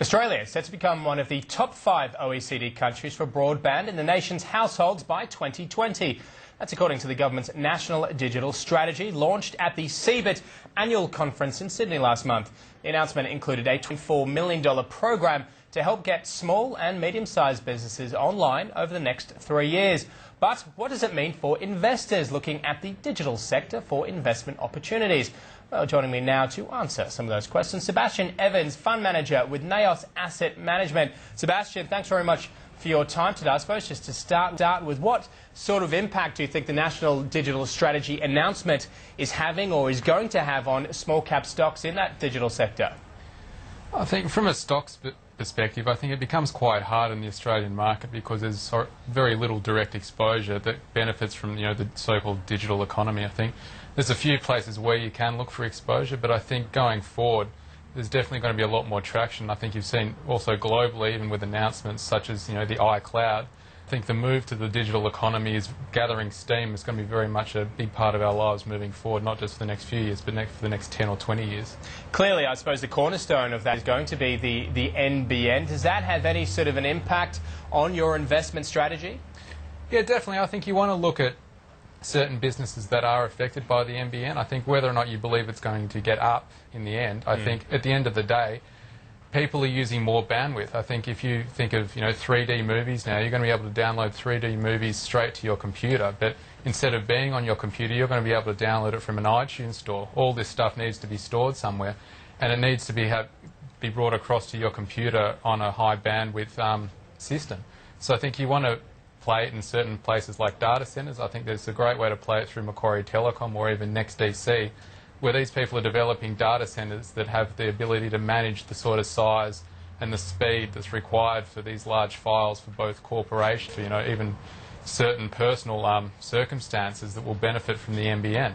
Australia is set to become one of the top 5 OECD countries for broadband in the nation's households by 2020. That's according to the government's National Digital Strategy, launched at the CeBIT annual conference in Sydney last month. The announcement included a $24 million program to help get small and medium-sized businesses online over the next 3 years. But what does it mean for investors looking at the digital sector for investment opportunities? Well, joining me now to answer some of those questions, Sebastian Evans, Fund Manager with NAOS Asset Management. Sebastian, thanks very much for your time today. I suppose just to start with, what sort of impact do you think the National Digital Strategy announcement is having or is going to have on small cap stocks in that digital sector? I think from a stocks perspective, I think it becomes quite hard in the Australian market because there's very little direct exposure that benefits from the so-called digital economy. I think there's a few places where you can look for exposure, but I think going forward there's definitely going to be a lot more traction. I think you've seen also globally, even with announcements such as the iCloud. I think the move to the digital economy is gathering steam. It's going to be very much a big part of our lives moving forward, not just for the next few years, but for the next 10 or 20 years. Clearly, I suppose the cornerstone of that is going to be the NBN. Does that have any sort of an impact on your investment strategy? Yeah, definitely. I think you want to look at certain businesses that are affected by the NBN. I think whether or not you believe it's going to get up in the end, I think at the end of the day, people are using more bandwidth. I think if you think of 3D movies now, you're going to be able to download 3D movies straight to your computer, but instead of being on your computer, you're going to be able to download it from an iTunes store. All this stuff needs to be stored somewhere, and it needs to be brought across to your computer on a high bandwidth system. So I think you want to play it in certain places like data centres. I think there's a great way to play it through Macquarie Telecom or even NextDC, where these people are developing data centres that have the ability to manage the sort of size and the speed that's required for these large files for both corporations, for even certain personal circumstances that will benefit from the NBN.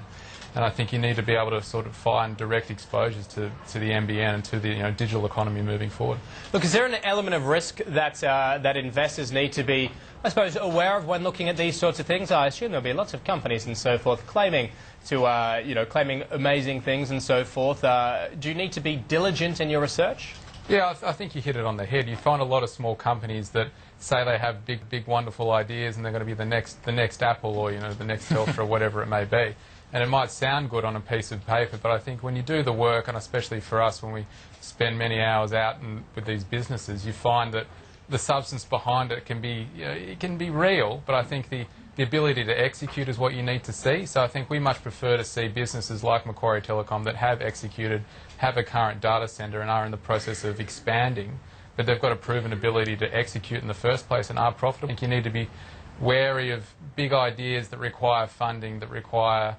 And I think you need to be able to sort of find direct exposures to the NBN and to the digital economy moving forward. Look, is there an element of risk that that investors need to be, I suppose, aware of when looking at these sorts of things? I assume there'll be lots of companies and so forth claiming to, claiming amazing things and so forth. Do you need to be diligent in your research? Yeah, I think you hit it on the head. You find a lot of small companies that say they have big, wonderful ideas and they're going to be the next Apple or the next Telstra or whatever it may be. And it might sound good on a piece of paper, but I think when you do the work, and especially for us when we spend many hours out with these businesses, you find that the substance behind it can be it can be real, but I think the ability to execute is what you need to see. So I think we much prefer to see businesses like Macquarie Telecom that have executed, have a current data centre and are in the process of expanding, but they've got a proven ability to execute in the first place and are profitable. I think you need to be wary of big ideas that require funding, that require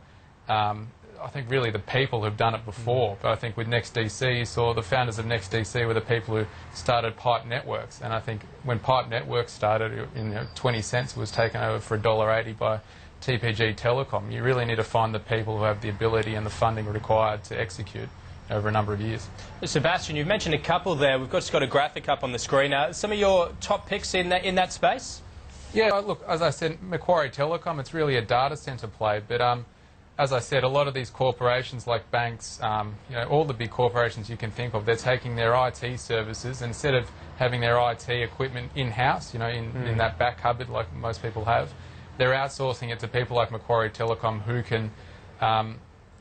I think really the people who've done it before. But I think with NextDC, you saw the founders of NextDC were the people who started Pipe Networks. And I think when Pipe Networks started, 20 cents was taken over for $1.80 by TPG Telecom. You really need to find the people who have the ability and the funding required to execute over a number of years. Sebastian, you've mentioned a couple there. We've just got a graphic up on the screen. Some of your top picks in that space? Yeah, look, as I said, Macquarie Telecom, it's really a data centre play, but as I said, a lot of these corporations like banks, all the big corporations you can think of, they're taking their IT services, instead of having their IT equipment in-house, in that back cupboard like most people have, they're outsourcing it to people like Macquarie Telecom who can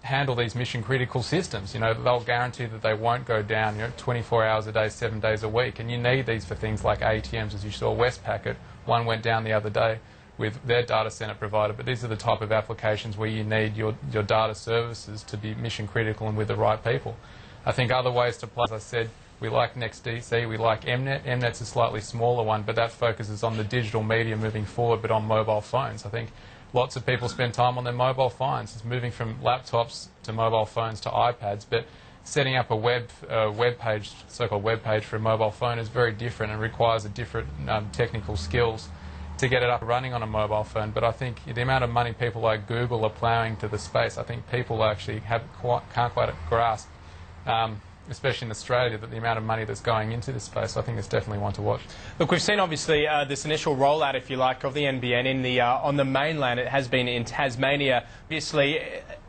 handle these mission-critical systems. They'll guarantee that they won't go down 24 hours a day, 7 days a week. And you need these for things like ATMs, as you saw Westpac, one went down the other day with their data centre provider, but these are the type of applications where you need your data services to be mission critical and with the right people. I think other ways to play, as I said, we like NextDC, we like MNet. MNet's a slightly smaller one, but that focuses on the digital media moving forward, but on mobile phones. I think lots of people spend time on their mobile phones. It's moving from laptops to mobile phones to iPads, but setting up a web page, so-called web page for a mobile phone is very different and requires a different technical skills to get it up and running on a mobile phone. But I think the amount of money people like Google are ploughing to the space, I think people actually can't quite grasp, especially in Australia, that the amount of money that's going into this space. So I think it's definitely one to watch. Look, we've seen obviously this initial rollout, if you like, of the NBN on the mainland. It has been in Tasmania. Obviously,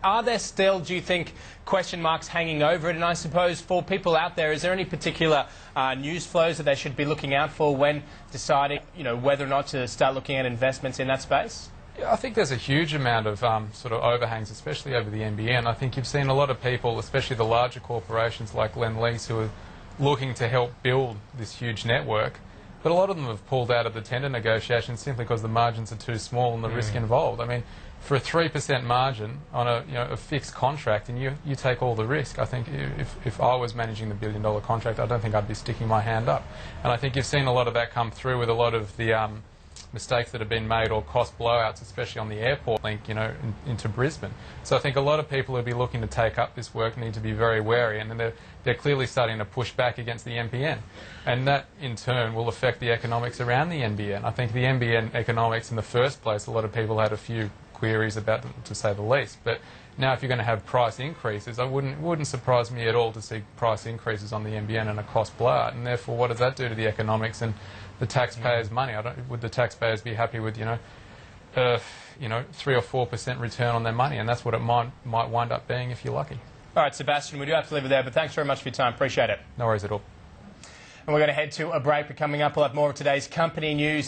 Are there still, do you think, question marks hanging over it? And I suppose for people out there, is there any particular news flows that they should be looking out for when deciding, whether or not to start looking at investments in that space? Yeah, I think there's a huge amount of sort of overhangs, especially over the NBN. I think you've seen a lot of people, especially the larger corporations like Lendlease, who are looking to help build this huge network. But a lot of them have pulled out of the tender negotiations simply because the margins are too small and the risk involved. I mean, for a 3% margin on a fixed contract, and you take all the risk, I think if I was managing the $1 billion contract, I don't think I'd be sticking my hand up. And I think you've seen a lot of that come through with a lot of the mistakes that have been made or cost blowouts, especially on the airport link, into Brisbane. So I think a lot of people who be looking to take up this work need to be very wary, and they're clearly starting to push back against the NBN. And that, in turn, will affect the economics around the NBN. I think the NBN economics in the first place, a lot of people had a few queries about them, to say the least. But now if you're going to have price increases, it wouldn't surprise me at all to see price increases on the NBN and a cost blowout. And therefore, what does that do to the economics and the taxpayers' money? Would the taxpayers be happy with 3 or 4% return on their money? And that's what it might wind up being if you're lucky. All right, Sebastian, we do have to leave it there, but thanks very much for your time. Appreciate it. No worries at all. And we're going to head to a break, but coming up, we'll have more of today's company news.